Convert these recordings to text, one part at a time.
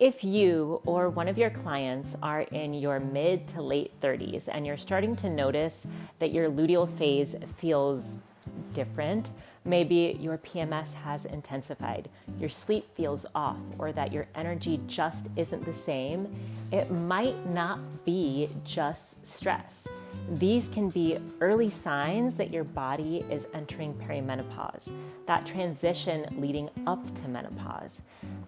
If you or one of your clients are in your mid to late 30s and you're starting to notice that your luteal phase feels different, maybe your PMS has intensified, your sleep feels off, or that your energy just isn't the same, it might not be just stress. These can be early signs that your body is entering perimenopause, that transition leading up to menopause.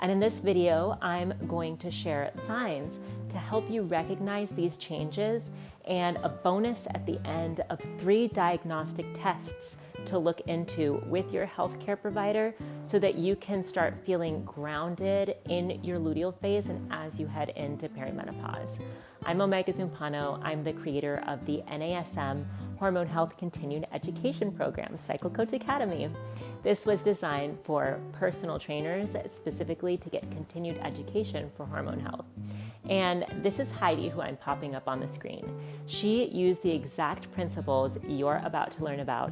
And in this video, I'm going to share signs to help you recognize these changes and a bonus at the end of 3 diagnostic tests to look into with your healthcare provider so that you can start feeling grounded in your luteal phase and as you head into perimenopause. I'm Omega Zumpano. I'm the creator of the NASM Hormone Health Continued Education Program, Cycle Coach Academy. This was designed for personal trainers, specifically to get continued education for hormone health. And this is Heidi, who I'm popping up on the screen. She used the exact principles you're about to learn about,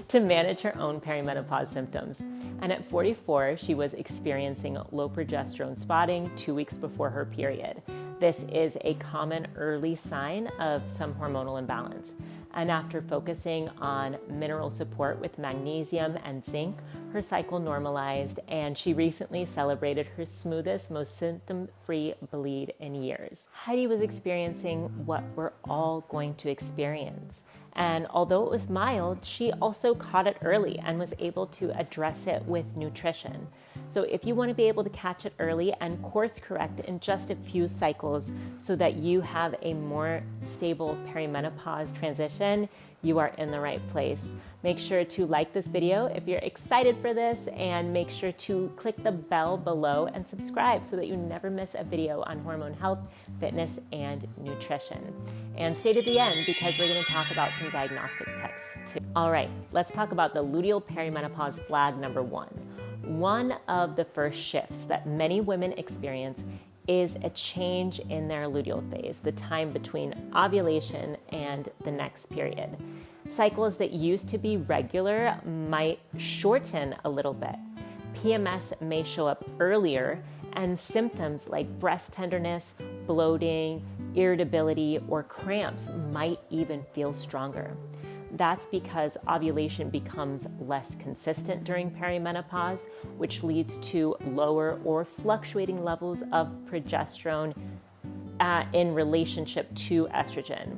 to manage her own perimenopause symptoms. And at 44, she was experiencing low progesterone spotting 2 weeks before her period. This is a common early sign of some hormonal imbalance. And after focusing on mineral support with magnesium and zinc, her cycle normalized, and she recently celebrated her smoothest, most symptom-free bleed in years. Heidi was experiencing what we're all going to experience. And although it was mild, she also caught it early and was able to address it with nutrition. So if you want to be able to catch it early and course correct in just a few cycles so that you have a more stable perimenopause transition, you are in the right place. Make sure to like this video if you're excited for this, and make sure to click the bell below and subscribe so that you never miss a video on hormone health, fitness, and nutrition. And stay to the end because we're going to talk about some diagnostic tests too. All right, let's talk about the luteal perimenopause flag number 1. One of the first shifts that many women experience is a change in their luteal phase, the time between ovulation and the next period. Cycles that used to be regular might shorten a little bit. PMS may show up earlier, and symptoms like breast tenderness, bloating, irritability, or cramps might even feel stronger. That's because ovulation becomes less consistent during perimenopause, which leads to lower or fluctuating levels of progesterone in relationship to estrogen.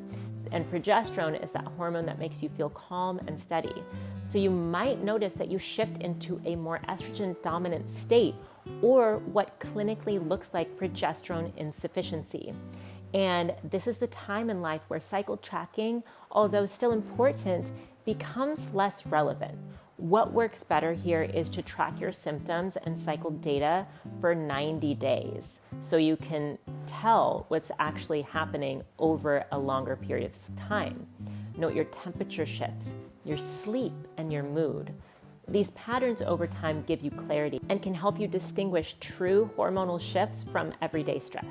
And progesterone is that hormone that makes you feel calm and steady. So you might notice that you shift into a more estrogen dominant state, or what clinically looks like progesterone insufficiency. And this is the time in life where cycle tracking, although still important, becomes less relevant. What works better here is to track your symptoms and cycle data for 90 days so you can tell what's actually happening over a longer period of time. Note your temperature shifts, your sleep, and your mood. These patterns over time give you clarity and can help you distinguish true hormonal shifts from everyday stress.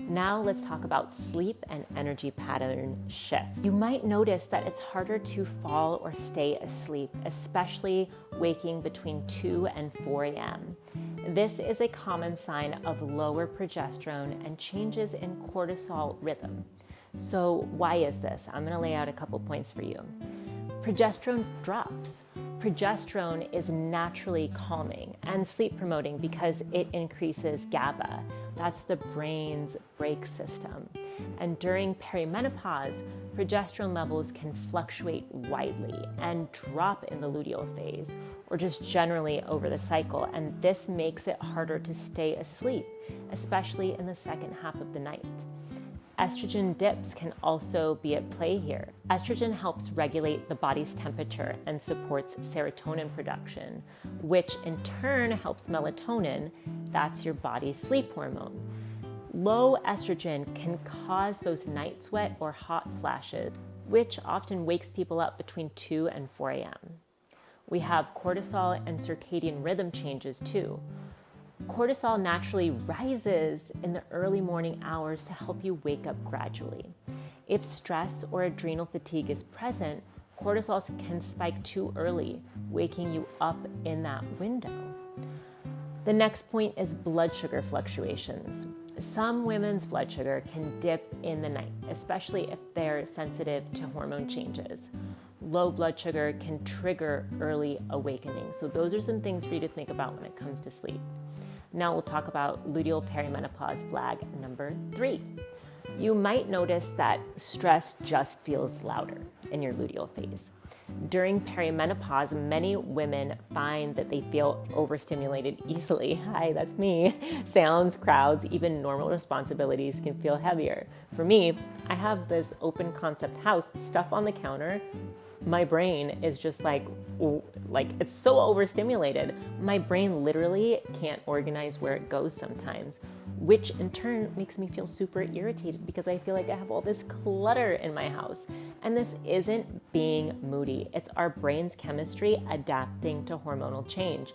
Now let's talk about sleep and energy pattern shifts. You might notice that it's harder to fall or stay asleep, especially waking between 2 and 4 a.m. This is a common sign of lower progesterone and changes in cortisol rhythm. So why is this? I'm going to lay out a couple points for you. Progesterone drops. Progesterone is naturally calming and sleep promoting because it increases GABA. That's the brain's brake system. And during perimenopause, progesterone levels can fluctuate widely and drop in the luteal phase, or just generally over the cycle. And this makes it harder to stay asleep, especially in the second half of the night. Estrogen dips can also be at play here. Estrogen helps regulate the body's temperature and supports serotonin production, which in turn helps melatonin, that's your body's sleep hormone. Low estrogen can cause those night sweat or hot flashes, which often wakes people up between 2 and 4 a.m. We have cortisol and circadian rhythm changes too. Cortisol naturally rises in the early morning hours to help you wake up gradually. If stress or adrenal fatigue is present, cortisol can spike too early, waking you up in that window. The next point is blood sugar fluctuations. Some women's blood sugar can dip in the night, especially if they're sensitive to hormone changes. Low blood sugar can trigger early awakening. So those are some things for you to think about when it comes to sleep. Now we'll talk about luteal perimenopause flag number 3. You might notice that stress just feels louder in your luteal phase. During perimenopause, many women find that they feel overstimulated easily. Hi, that's me. Sounds, crowds, even normal responsibilities can feel heavier. For me, I have this open concept house, stuff on the counter. My brain is just like it's so overstimulated. My brain literally can't organize where it goes sometimes, which in turn makes me feel super irritated because I feel like I have all this clutter in my house. And this isn't being moody. It's our brain's chemistry adapting to hormonal change.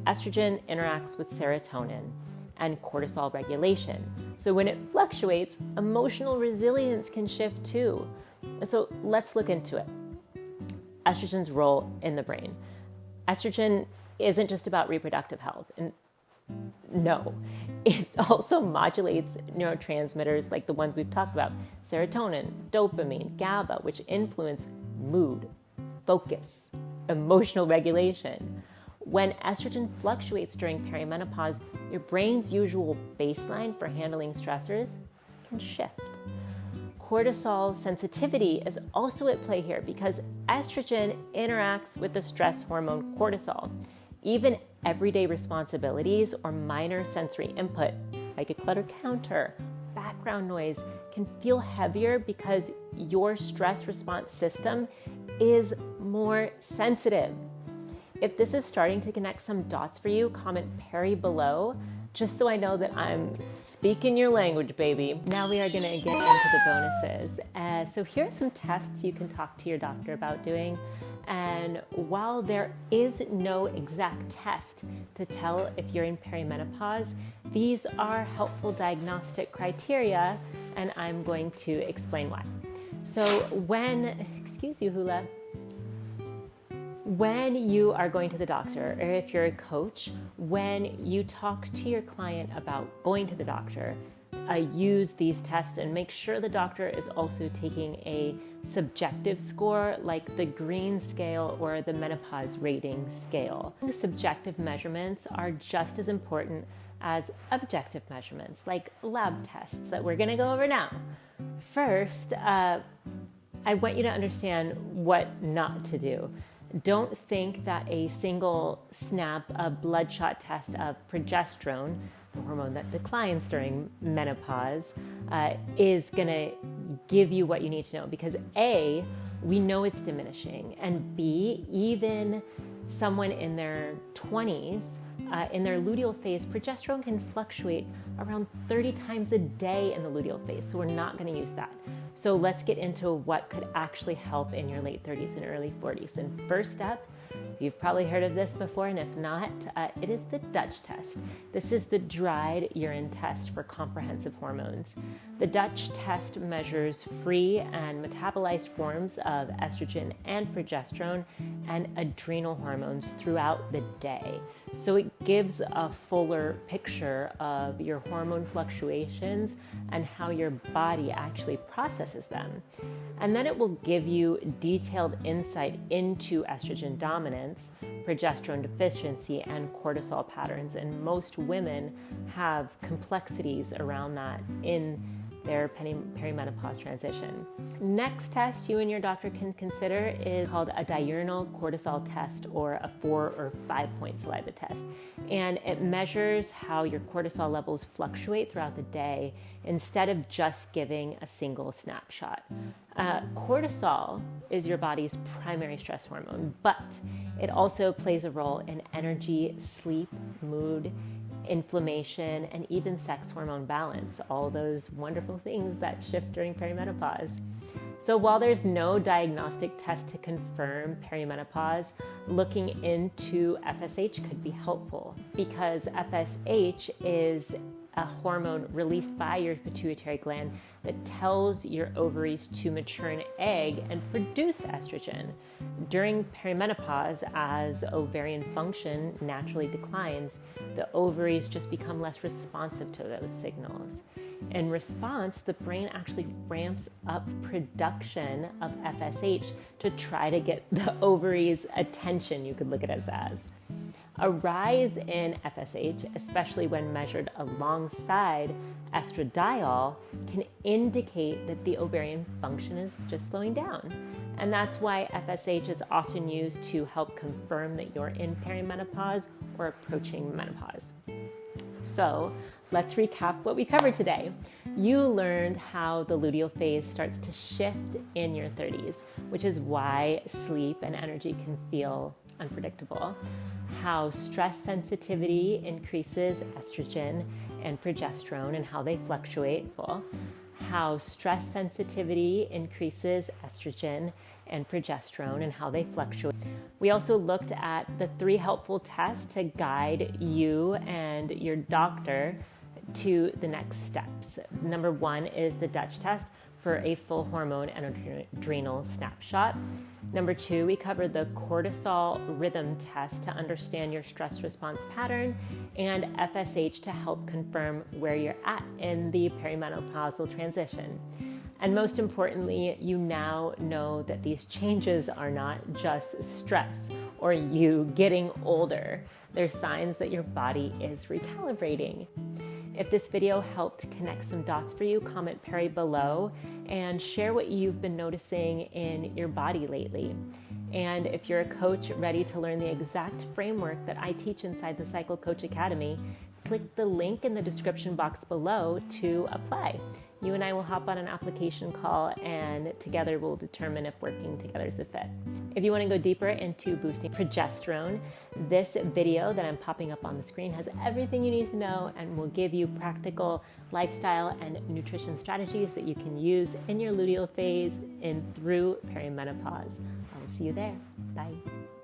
Estrogen interacts with serotonin and cortisol regulation. So when it fluctuates, emotional resilience can shift too. So let's look into it. Estrogen's role in the brain. Estrogen isn't just about reproductive health. And no, it also modulates neurotransmitters like the ones we've talked about, serotonin, dopamine, GABA, which influence mood, focus, emotional regulation. When estrogen fluctuates during perimenopause, your brain's usual baseline for handling stressors can shift. Cortisol sensitivity is also at play here because estrogen interacts with the stress hormone cortisol. Even everyday responsibilities or minor sensory input, like a clutter counter, background noise, can feel heavier because your stress response system is more sensitive. If this is starting to connect some dots for you, comment Peri below, just so I know that I'm speaking your language, baby. Now we are going to get into the bonuses. So here are some tests you can talk to your doctor about doing. And while there is no exact test to tell if you're in perimenopause, these are helpful diagnostic criteria, and I'm going to explain why. So excuse you, Hula. When you are going to the doctor, or if you're a coach, when you talk to your client about going to the doctor, use these tests and make sure the doctor is also taking a subjective score like the green scale or the menopause rating scale. The subjective measurements are just as important as objective measurements like lab tests that we're going to go over now. First, I want you to understand what not to do. Don't think that a single snap, a bloodshot test of progesterone, the hormone that declines during menopause, is going to give you what you need to know. Because A, we know it's diminishing, and B, even someone in their 20s, in their luteal phase, progesterone can fluctuate around 30 times a day in the luteal phase. So we're not going to use that. So let's get into what could actually help in your late 30s and early 40s. And first up, you've probably heard of this before, and if not, it is the Dutch test. This is the dried urine test for comprehensive hormones. The Dutch test measures free and metabolized forms of estrogen and progesterone and adrenal hormones throughout the day. So it gives a fuller picture of your hormone fluctuations and how your body actually processes them. And then it will give you detailed insight into estrogen dominance, progesterone deficiency, and cortisol patterns. And most women have complexities around that in their perimenopause transition. Next test you and your doctor can consider is called a diurnal cortisol test, or a 4 or 5 point saliva test. And it measures how your cortisol levels fluctuate throughout the day instead of just giving a single snapshot. Cortisol is your body's primary stress hormone, but it also plays a role in energy, sleep, mood, inflammation, and even sex hormone balance, all those wonderful things that shift during perimenopause. So while there's no diagnostic test to confirm perimenopause, looking into FSH could be helpful because FSH is a hormone released by your pituitary gland that tells your ovaries to mature an egg and produce estrogen. During perimenopause, as ovarian function naturally declines, the ovaries just become less responsive to those signals. In response, the brain actually ramps up production of FSH to try to get the ovaries' attention, you could look at it as. A rise in FSH, especially when measured alongside estradiol, can indicate that the ovarian function is just slowing down. And that's why FSH is often used to help confirm that you're in perimenopause or approaching menopause. So let's recap what we covered today. You learned how the luteal phase starts to shift in your 30s, which is why sleep and energy can feel unpredictable. How stress sensitivity increases estrogen and progesterone and how they fluctuate. How stress sensitivity increases estrogen and progesterone and how they fluctuate. We also looked at the 3 helpful tests to guide you and your doctor to the next steps. Number 1 is the Dutch test for a full hormone and adrenal snapshot. Number 2, we covered the cortisol rhythm test to understand your stress response pattern, and FSH to help confirm where you're at in the perimenopausal transition. And most importantly, you now know that these changes are not just stress or you getting older. They're signs that your body is recalibrating. If this video helped connect some dots for you, comment Peri below and share what you've been noticing in your body lately. And if you're a coach ready to learn the exact framework that I teach inside the Cycle Coach Academy, click the link in the description box below to apply. You and I will hop on an application call and together we'll determine if working together is a fit. If you want to go deeper into boosting progesterone, this video that I'm popping up on the screen has everything you need to know and will give you practical lifestyle and nutrition strategies that you can use in your luteal phase and through perimenopause. I will see you there. Bye.